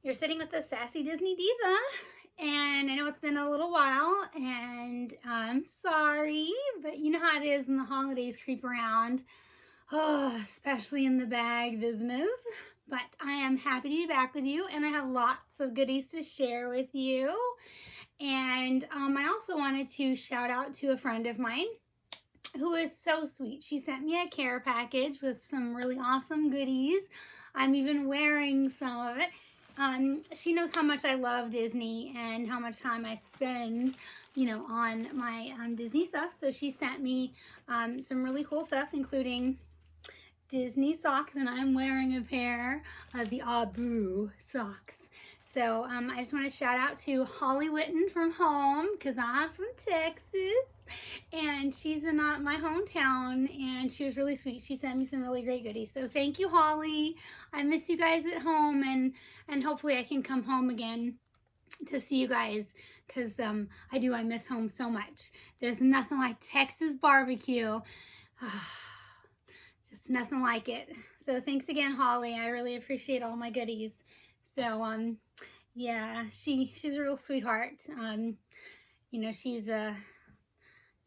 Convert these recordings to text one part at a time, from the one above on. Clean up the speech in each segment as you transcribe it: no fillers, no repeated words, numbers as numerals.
You're sitting with the Sassy Disney Diva, and I know it's been a little while, and I'm sorry, but you know how it is when the holidays creep around, oh, especially in the bag business. But I am happy to be back with you, and I have lots of goodies to share with you. And I also wanted to shout out to a friend of mine who is so sweet. She sent me a care package with some really awesome goodies. I'm even wearing some of it. She knows how much I love Disney and how much time I spend, on my Disney stuff. So she sent me some really cool stuff, including Disney socks, and I'm wearing a pair of the Abu socks. So I just want to shout out to Holly Witten from home, because I'm from Texas, and she's in my hometown, and she was really sweet. She sent me some really great goodies. So thank you, Holly. I miss you guys at home, and hopefully I can come home again to see you guys, because I miss home so much. There's nothing like Texas barbecue. Just nothing like it. So thanks again, Holly. I really appreciate all my goodies. So yeah, she's a real sweetheart. She's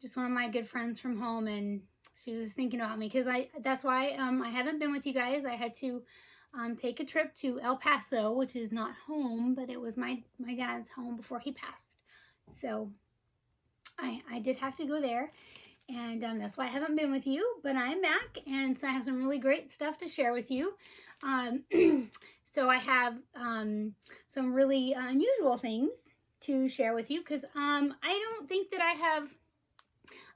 just one of my good friends from home, and she was just thinking about me, because that's why I haven't been with you guys. I had to take a trip to El Paso, which is not home, but it was my dad's home before he passed. So I did have to go there, and that's why I haven't been with you, but I'm back, and so I have some really great stuff to share with you. So I have some really unusual things to share with you, because I don't think that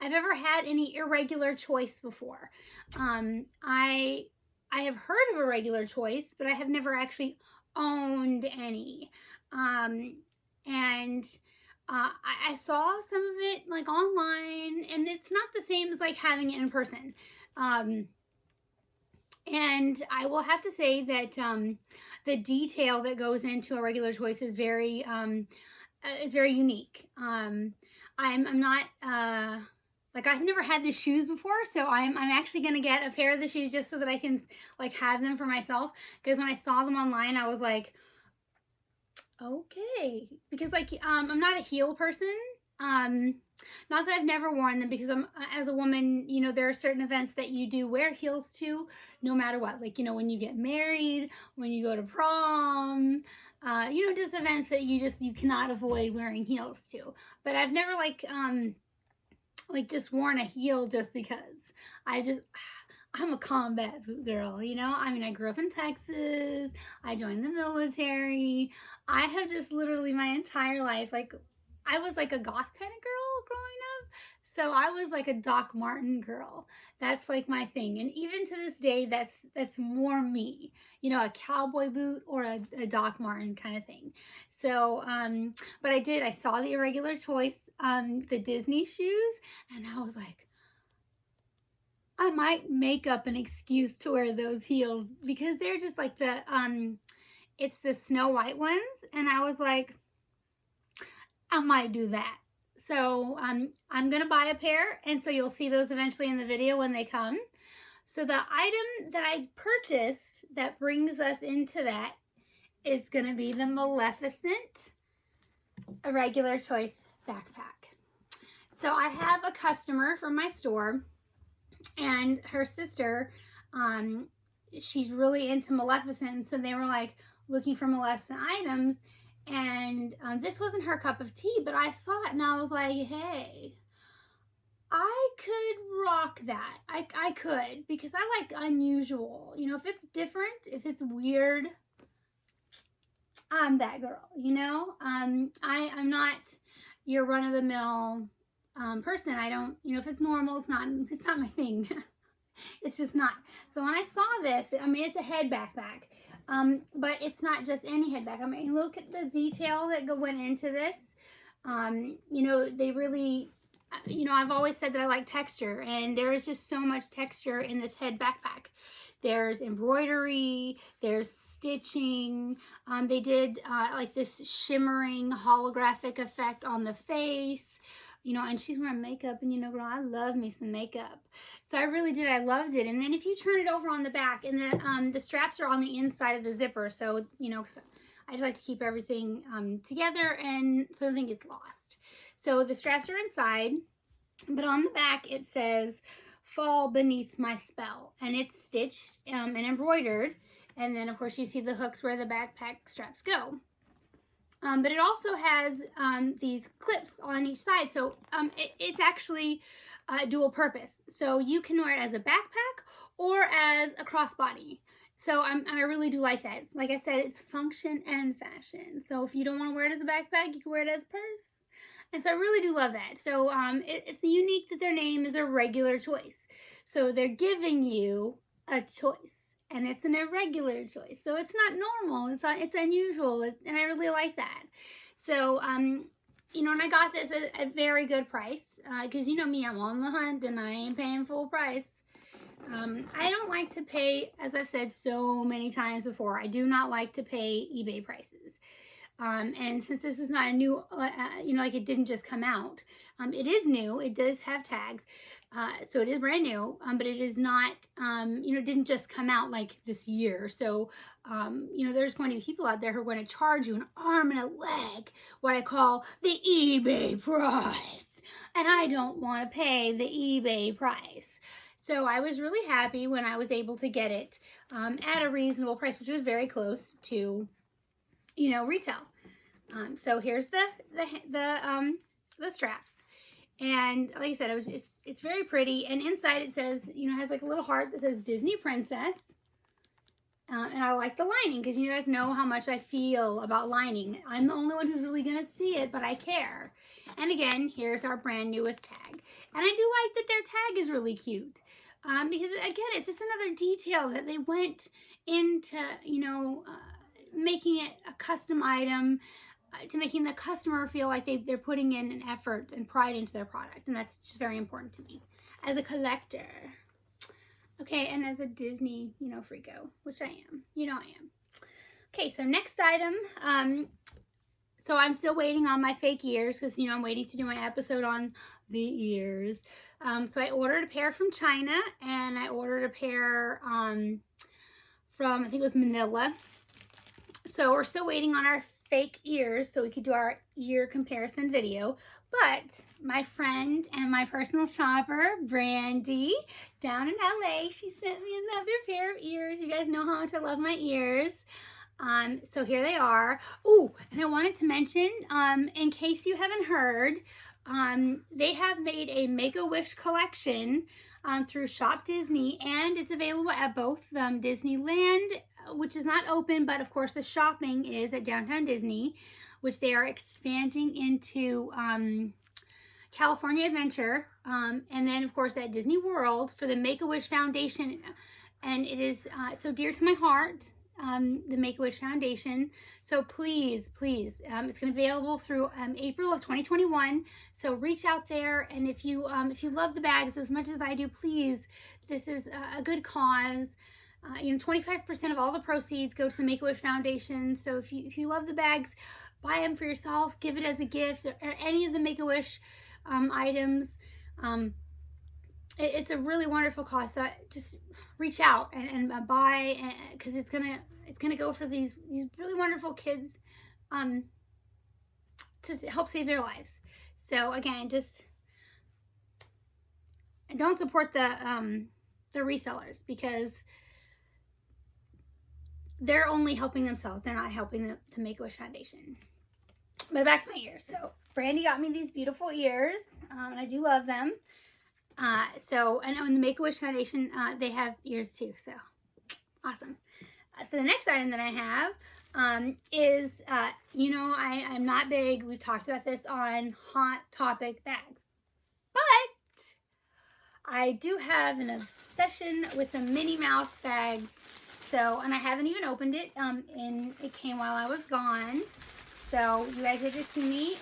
I've ever had any irregular choice before. I have heard of Irregular Choice, but I have never actually owned any. And I saw some of it like online, and it's not the same as like having it in person. And I will have to say that the detail that goes into Irregular Choice is very unique. I'm not like, I've never had the shoes before, so I'm actually gonna get a pair of the shoes just so that I can like have them for myself. Because when I saw them online, I was like, okay, because like I'm not a heel person. Not that I've never worn them, because as a woman, there are certain events that you do wear heels to, no matter what. Like, when you get married, when you go to prom, just events that you cannot avoid wearing heels to. But I've never like just worn a heel just because. I'm a combat boot girl, I grew up in Texas. I joined the military. I have just literally my entire life, like, I was like a goth kind of girl growing up. So I was like a Doc Martin girl. That's like my thing. And even to this day, that's more me, a cowboy boot or a Doc Martin kind of thing. So, but I saw the Irregular Choice, the Disney shoes, and I was like, I might make up an excuse to wear those heels, because they're just like it's the Snow White ones. And I was like, I might do that. So I'm gonna buy a pair, and so you'll see those eventually in the video when they come. So the item that I purchased that brings us into that is gonna be the Maleficent Irregular Choice backpack. So I have a customer from my store, and her sister, she's really into Maleficent, so they were like looking for Maleficent items. And this wasn't her cup of tea, but I saw it and I was like, hey, I could rock that. I could, because I like unusual. If it's different, if it's weird, I'm that girl, I'm not your run-of-the-mill person. I don't, if it's normal, it's not my thing. It's just not. So when I saw this, it's a head backpack. But it's not just any head bag. Look at the detail that went into this. They really, I've always said that I like texture, and there is just so much texture in this head backpack. There's embroidery, there's stitching. They did like this shimmering holographic effect on the face. And she's wearing makeup, and girl, I love me some makeup. So I really did. I loved it. And then if you turn it over on the back, and the straps are on the inside of the zipper, so I just like to keep everything together and so nothing gets lost. So the straps are inside, but on the back it says "Fall Beneath My Spell," and it's stitched and embroidered. And then of course you see the hooks where the backpack straps go. But it also has these clips on each side, so it's actually dual purpose. So you can wear it as a backpack or as a crossbody. So I really do like that. Like I said, it's function and fashion. So if you don't want to wear it as a backpack, you can wear it as a purse. And so I really do love that. So it's unique that their name is Irregular Choice. So they're giving you a choice. And it's an irregular choice. So it's not normal. It's unusual. And I really like that. So, you know, and I got this at a very good price. Because you know me, I'm on the hunt and I ain't paying full price. I don't like to pay, as I've said so many times before, I do not like to pay eBay prices. And since this is not a new, you know, like it didn't just come out. It is new. It does have tags. So it is brand new, but it is not, you know, it didn't just come out like this year. So, you know, there's going to be people out there who are going to charge you an arm and a leg, what I call the eBay price. And I don't want to pay the eBay price. So I was really happy when I was able to get it at a reasonable price, which was very close to, you know, retail. So here's the straps. And like I said, it's very pretty. And inside it says, you know, has like a little heart that says Disney Princess. And I like the lining because you guys know how much I feel about lining. I'm the only one who's really going to see it, but I care. And again, here's our brand new with tag. And I do like that their tag is really cute. Because again, it's just another detail that they went into, you know, making it a custom item, to making the customer feel like they're putting in an effort and pride into their product. And that's just very important to me as a collector. Okay, and as a Disney, you know, freako, which I am. You know I am. Okay, so next item. So I'm still waiting on my fake ears because, you know, I'm waiting to do my episode on the ears. So I ordered a pair from China, and I ordered a pair from, I think it was Manila. So we're still waiting on our fake ears so we could do our ear comparison video. But my friend and my personal shopper, Brandy, down in LA, she sent me another pair of ears. You guys know how much I love my ears. So here they are. Oh, and I wanted to mention, in case you haven't heard, they have made a Make-A-Wish collection through Shop Disney, and it's available at both Disneyland, which is not open, but of course the shopping is at Downtown Disney, which they are expanding into California Adventure, and then of course at Disney World for the Make-A-Wish Foundation. And it is so dear to my heart, the Make-A-Wish Foundation. So please, it's going to be available through April of 2021. So reach out there, and if you love the bags as much as I do, please, this is a good cause. You know, 25% of all the proceeds go to the Make-A-Wish Foundation. So if you love the bags, buy them for yourself, give it as a gift, or any of the Make-A-Wish items. It's a really wonderful cause. So just reach out and buy, because it's gonna go for these really wonderful kids, to help save their lives. So again, just don't support the resellers, because they're only helping themselves. They're not helping the Make-A-Wish Foundation. But back to my ears. So Brandy got me these beautiful ears, and I do love them. So, and on the Make-A-Wish Foundation, they have ears too. So awesome. So the next item that I have is, you know, I'm not big. We've talked about this on Hottopic bags, but I do have an obsession with the Minnie Mouse bags. So, and I haven't even opened it, and it came while I was gone. So you guys get to see me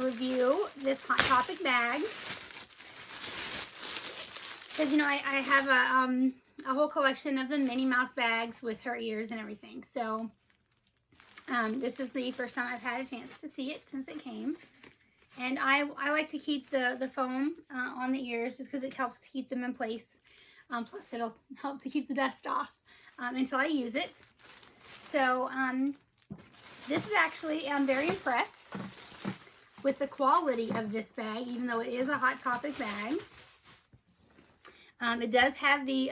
review this Hottopic bag. Because, you know, I have a whole collection of the Minnie Mouse bags with her ears and everything. So this is the first time I've had a chance to see it since it came. And I like to keep the foam on the ears just because it helps to keep them in place. Plus it'll help to keep the dust off until I use it. So This is actually, I'm very impressed with the quality of this bag, even though it is a Hot Topic bag. It does have the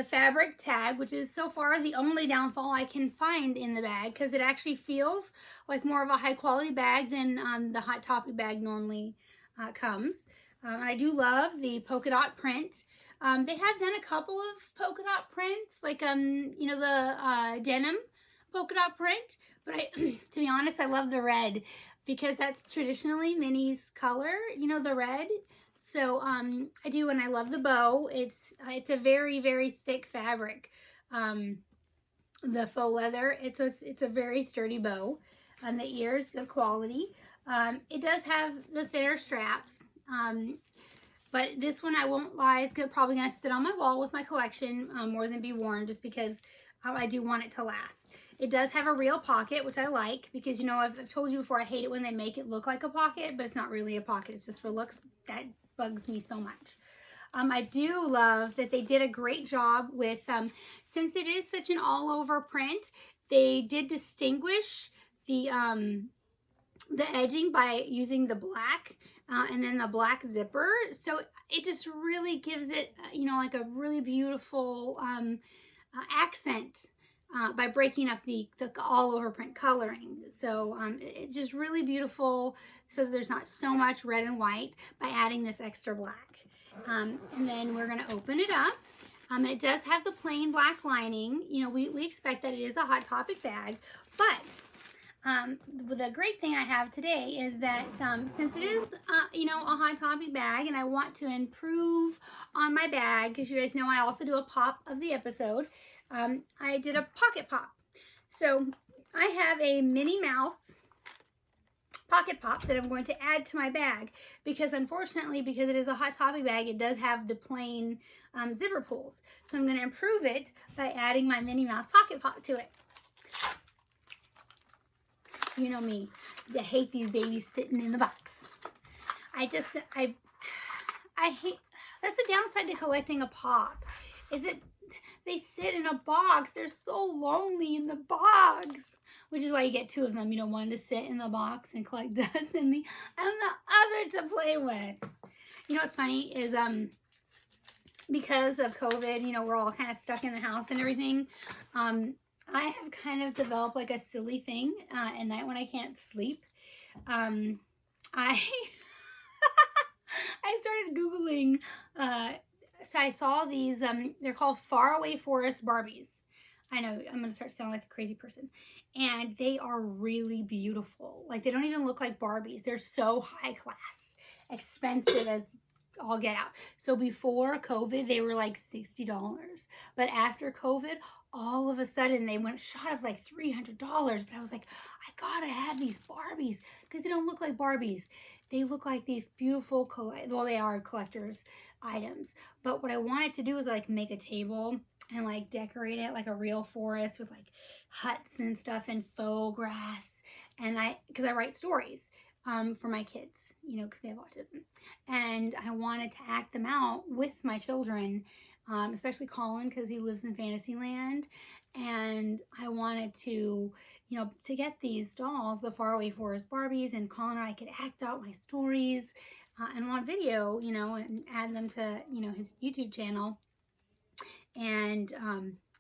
fabric tag, which is so far the only downfall I can find in the bag, because it actually feels like more of a high quality bag than the Hot Topic bag normally comes. And I do love the polka dot print. They have done a couple of polka dot prints, like you know, the denim polka dot print, but to be honest, I love the red because that's traditionally Minnie's color, you know, the red. So I do, and I love the bow. It's a very, very thick fabric. The faux leather, it's a very sturdy bow. The ears, good quality. It does have the thinner straps, but this one, I won't lie, is probably gonna sit on my wall with my collection more than be worn, just because I do want it to last. It does have a real pocket, which I like, because, you know, I've told you before, I hate it when they make it look like a pocket, but it's not really a pocket. It's just for looks. That bugs me so much. I do love that they did a great job with, since it is such an all-over print, they did distinguish the edging by using the black and then the black zipper. So it just really gives it, you know, like a really beautiful accent by breaking up the all-over print coloring. So it's just really beautiful, so there's not so much red and white, by adding this extra black. And then we're going to open it up. It does have the plain black lining. You know, we expect that it is a Hot Topic bag, but the great thing I have today is that since it is, you know, a Hot Topic bag, and I want to improve on my bag, because you guys know I also do a pop of the episode, I did a pocket pop. So I have a Minnie Mouse pocket pop that I'm going to add to my bag, because unfortunately, because it is a Hot Topic bag, it does have the plain zipper pulls. So I'm going to improve it by adding my Minnie Mouse pocket pop to it. You know me, I hate these babies sitting in the box. I hate, that's the downside to collecting a pop, is that they sit in a box. They're so lonely in the box, which is why you get two of them, you know, one to sit in the box and collect dust, and the other to play with. You know what's funny is because of COVID, you know, we're all kind of stuck in the house and everything. I have kind of developed like a silly thing at night when I can't sleep. I started Googling, so I saw these, they're called Faraway Forest Barbies. I know, I'm going to start sounding like a crazy person. And they are really beautiful. Like, they don't even look like Barbies. They're so high class, expensive as all get out. So before COVID, they were like $60. But after COVID, all of a sudden they shot up like $300. But I was like, I gotta have these Barbies, because they don't look like Barbies. They look like these beautiful, well, they are collector's items. But what I wanted to do is like make a table and like decorate it like a real forest with like huts and stuff and faux grass. And because I write stories for my kids, you know, because they have autism. And I wanted to act them out with my children, especially Colin, because he lives in Fantasyland. And I wanted to, you know, to get these dolls, the Faraway Forest Barbies, and Colin and I could act out my stories and on video, you know, and add them to, you know, his YouTube channel. And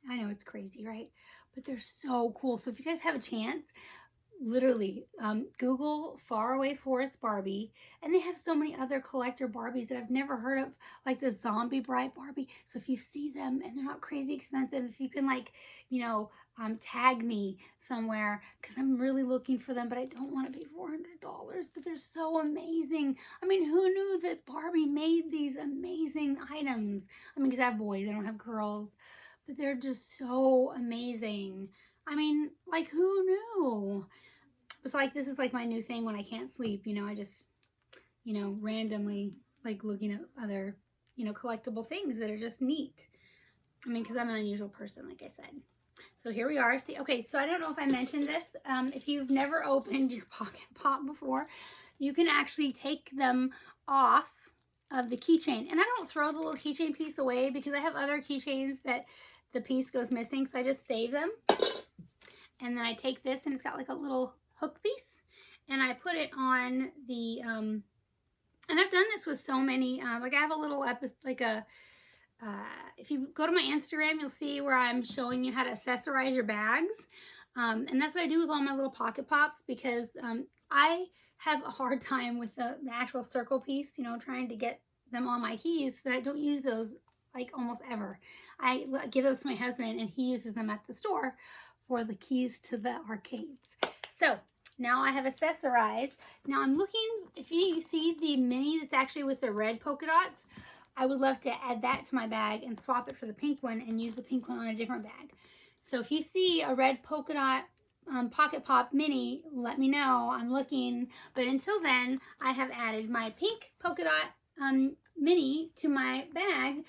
I know it's crazy, right? But they're so cool. So if you guys have a chance, literally Google Faraway Forest Barbie, and they have so many other collector Barbies that I've never heard of, like the Zombie Bride Barbie. So if you see them and they're not crazy expensive, if you can, like, you know, tag me somewhere, because I'm really looking for them, but I don't want to pay $400, but they're so amazing. I mean, who knew that Barbie made these amazing items? I mean, because I have boys, I don't have girls, but they're just so amazing. I mean, like, who knew? It's like, this is like my new thing when I can't sleep, you know, I just, you know, randomly like looking at other, you know, collectible things that are just neat. I mean, because I'm an unusual person, like I said. So here we are. See, okay, so I don't know if I mentioned this. If you've never opened your pocket pop before, you can actually take them off of the keychain. And I don't throw the little keychain piece away, because I have other keychains that the piece goes missing, so I just save them. and then I take this, and it's got like a little hook piece, and I put it on the, and I've done this with so many, like I have a little episode, like a, if you go to my Instagram, you'll see where I'm showing you how to accessorize your bags. And that's what I do with all my little pocket pops, because I have a hard time with the actual circle piece, you know, trying to get them on my keys, that I don't use those like almost ever. I give those to my husband, and he uses them at the store for the keys to the arcades. So now I have accessorized. Now I'm looking, if you see the mini that's actually with the red polka dots, I would love to add that to my bag and swap it for the pink one and use the pink one on a different bag. So if you see a red polka dot pocket pop mini, let me know. I'm looking. But until then, I have added my pink polka dot mini to my bag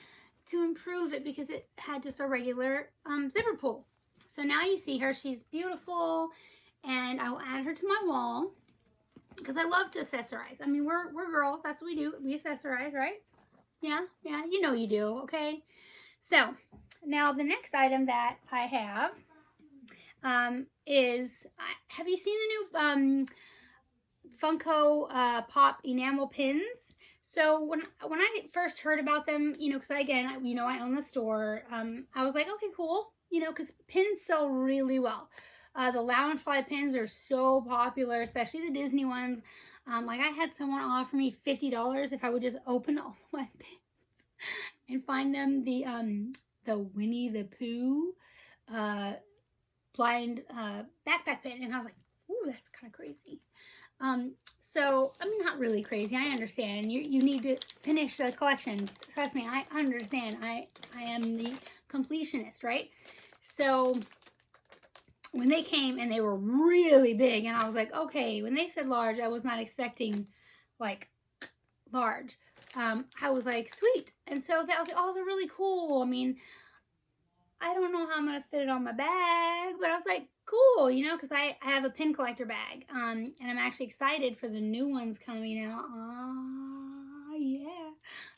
to improve it, because it had just a regular zipper pull. So now you see her. She's beautiful, and I will add her to my wall because I love to accessorize. I mean, we're girls. That's what we do. We accessorize, right? Yeah, you know you do, okay? So now the next item that I have is, have you seen the new Funko Pop enamel pins? So when I first heard about them, you know, because again, you know, I own the store, I was like, okay, cool, you know, because pins sell really well. The Loungefly pins are so popular, especially the Disney ones. Like I had someone offer me $50 if I would just open all my pins and find them the Winnie the Pooh blind backpack pin, and I was like, ooh, that's kind of crazy. So I mean, not really crazy. I understand. You need to finish the collection. Trust me, I understand. I am the completionist, right? So when they came and they were really big, and I was like, okay, when they said large, I was not expecting like large. I was like, sweet. And so that was like, oh, they're really cool. I mean, I don't know how I'm going to fit it on my bag, but I was like, cool, you know, because I have a pin collector bag. And I'm actually excited for the new ones coming out. Oh, yeah.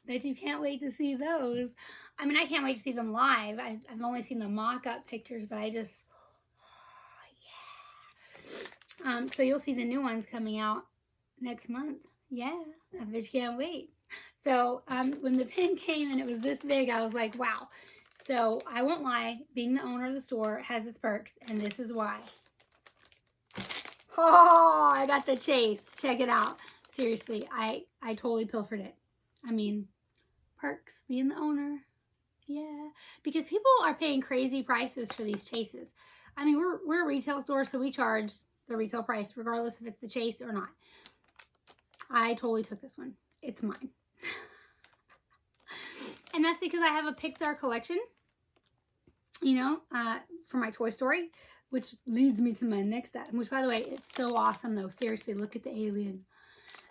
Bet you can't wait to see those. I mean, I can't wait to see them live. I've only seen the mock-up pictures, but I just, oh, yeah. So you'll see the new ones coming out next month. Yeah, I bet you can't wait. So when the pin came and it was this big, I was like, wow. So I won't lie, being the owner of the store has its perks, and this is why. Oh, I got the chase. Check it out. Seriously, I totally pilfered it. I mean, perks, being the owner. Yeah, because people are paying crazy prices for these chases. I mean, we're a retail store, so we charge the retail price regardless if it's the chase or not. I totally took this one. It's mine. And that's because I have a Pixar collection, you know, for my Toy Story, which leads me to my next item, which, by the way, it's so awesome, though. Seriously, look at the alien.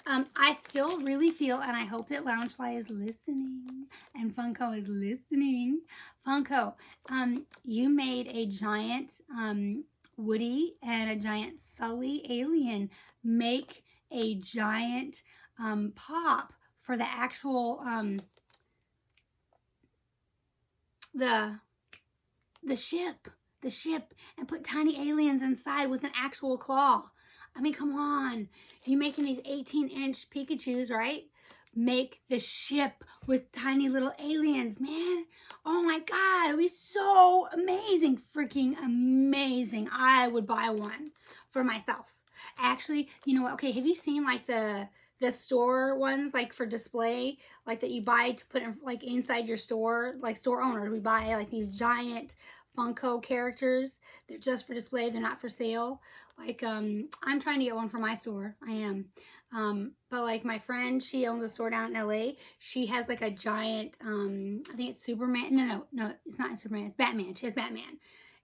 I still really feel, and I hope that Loungefly is listening, and Funko is listening. Funko, you made a giant Woody and a giant Sully alien. Make a giant pop for the actual the ship, and put tiny aliens inside with an actual claw. I mean, come on. You're making these 18-inch Pikachus, right? Make the ship with tiny little aliens, man. Oh my God, it would be so amazing. Freaking amazing. I would buy one for myself. Actually, you know what? Okay, have you seen like the store ones, like for display, like that you buy to put in, like inside your store, like store owners, we buy like these giant Funko characters. They're just for display, they're not for sale. Like I'm trying to get one for my store. I am. But like my friend, she owns a store down in LA. She has like a giant I think it's Superman. No, it's not Superman, it's Batman. She has Batman.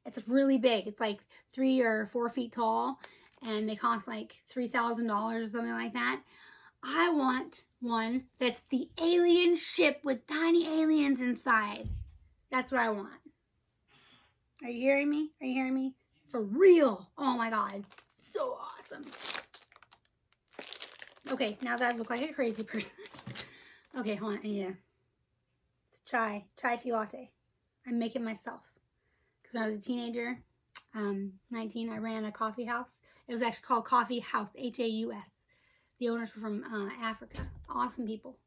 It's really big. It's like 3 or 4 feet tall, and they cost like $3,000 or something like that. I want one that's the alien ship with tiny aliens inside. That's what I want. Are you hearing me? Are you hearing me? For real. Oh my God. So awesome. Okay, now that I look like a crazy person. Okay, hold on. I need a chai tea latte. I make it myself. Because when I was a teenager, 19, I ran a coffee house. It was actually called Coffee House, H-A-U-S. The owners were from Africa. Awesome people.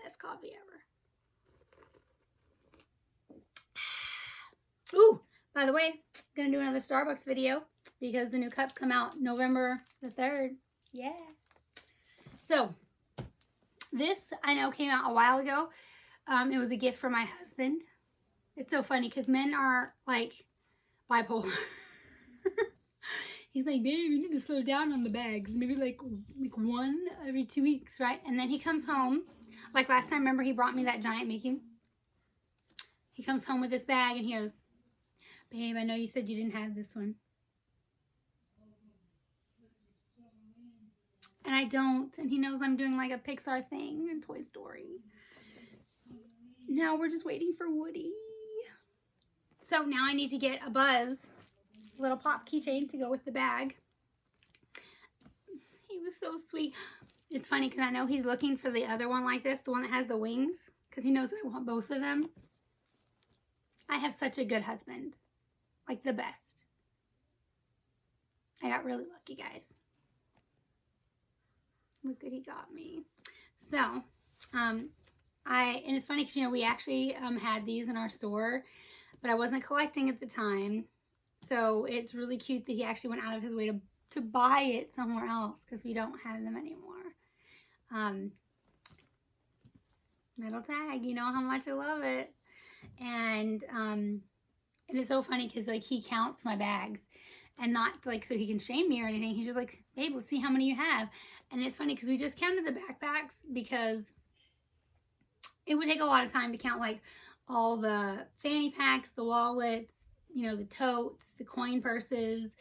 Best coffee ever. Ooh, by the way, gonna do another Starbucks video because the new cups come out November the 3rd. Yeah. So, this I know came out a while ago. It was a gift for my husband. It's so funny because men are like bipolar. He's like, babe, you need to slow down on the bags. Maybe like one every 2 weeks, right? And then he comes home. Like last time, remember he brought me that giant Mickey? He comes home with this bag and he goes, babe, I know you said you didn't have this one. And I don't. And he knows I'm doing like a Pixar thing in Toy Story. Now we're just waiting for Woody. So now I need to get a Buzz little pop keychain to go with the bag. He was so sweet. It's funny because I know he's looking for the other one like this, the one that has the wings, because he knows I want both of them. I have such a good husband. Like the best. I got really lucky, guys. Look what he got me. So, and it's funny because, you know, we actually had these in our store, but I wasn't collecting at the time. So it's really cute that he actually went out of his way to buy it somewhere else because we don't have them anymore. Metal tag, you know how much I love it. And it's so funny because like he counts my bags and not like so he can shame me or anything. He's just like, babe, let's see how many you have. And it's funny because we just counted the backpacks because it would take a lot of time to count like all the fanny packs, the wallets, you know, the totes, the coin purses,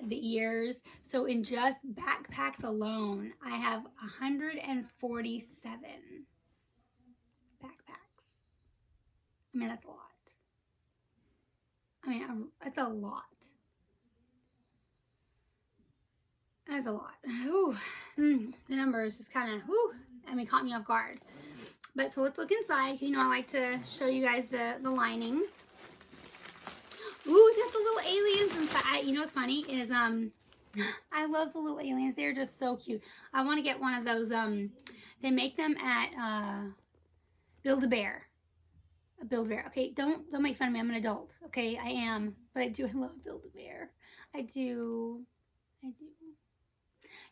the ears. So in just backpacks alone, I have 147 backpacks. I mean, that's a lot. I mean, that's a lot. That's a lot. Ooh, the number is just kind of, caught me off guard. But so let's look inside. You know, I like to show you guys the linings. Ooh, it's got the little aliens inside. You know what's funny is, I love the little aliens. They're just so cute. I want to get one of those, they make them at, Build-A-Bear. Build-A-Bear. Okay, don't make fun of me. I'm an adult. Okay, I am. But I love Build-A-Bear. I do.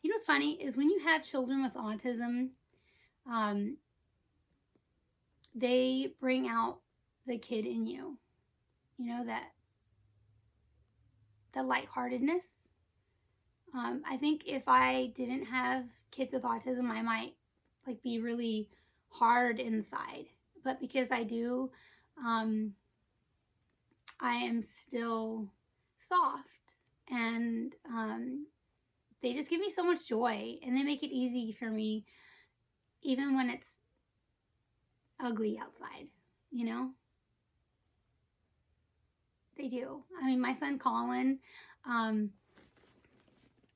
You know what's funny is when you have children with autism, they bring out the kid in you. You know, the lightheartedness. I think if I didn't have kids with autism, I might like be really hard inside. But because I do, I am still soft, and they just give me so much joy, and they make it easy for me, even when it's ugly outside, you know? They do. I mean, my son Colin,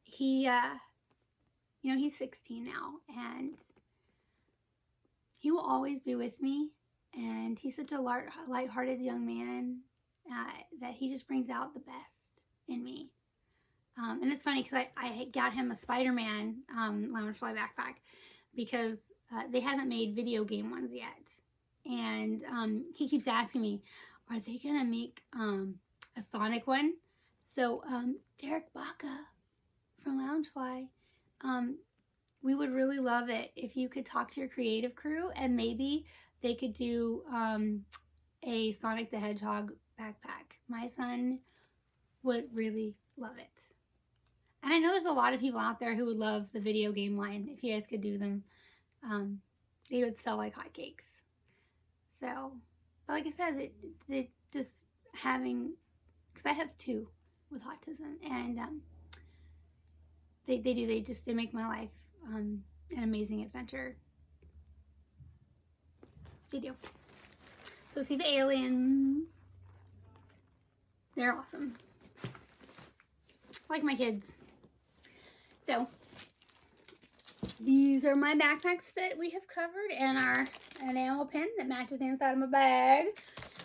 he, you know, he's 16 now, and he will always be with me, and he's such a lighthearted young man that he just brings out the best in me. And it's funny because I got him a Spider-Man Loungefly backpack because they haven't made video game ones yet. And he keeps asking me, are they going to make a Sonic one? So Derek Baca from Loungefly, we would really love it if you could talk to your creative crew and maybe they could do a Sonic the Hedgehog backpack. My son would really love it. And I know there's a lot of people out there who would love the video game line. If you guys could do them, they would sell like hotcakes. So, but like I said, they just having, because I have 2 with autism, and they make my life an amazing adventure. They do. So see the aliens. They're awesome. Like my kids. So these are my backpacks that we have covered, and our enamel pin that matches the inside of my bag.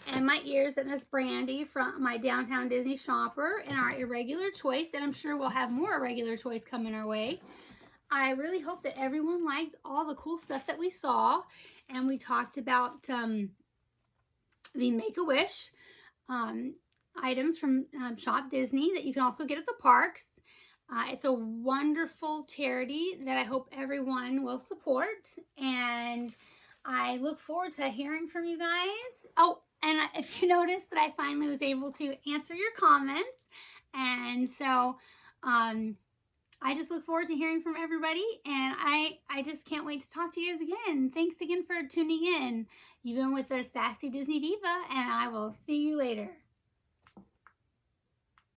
and my ears that Miss Brandy from my Downtown Disney Shopper and our Irregular Choice, and I'm sure we'll have more Irregular Choice coming our way. I really hope that everyone liked all the cool stuff that we saw, and we talked about the Make-A-Wish items from Shop Disney that you can also get at the parks. It's a wonderful charity that I hope everyone will support, and I look forward to hearing from you guys. Oh, and if you noticed that I finally was able to answer your comments, and so I just look forward to hearing from everybody, and I just can't wait to talk to you guys again. Thanks again for tuning in. You've been with the Sassy Disney Diva, and I will see you later.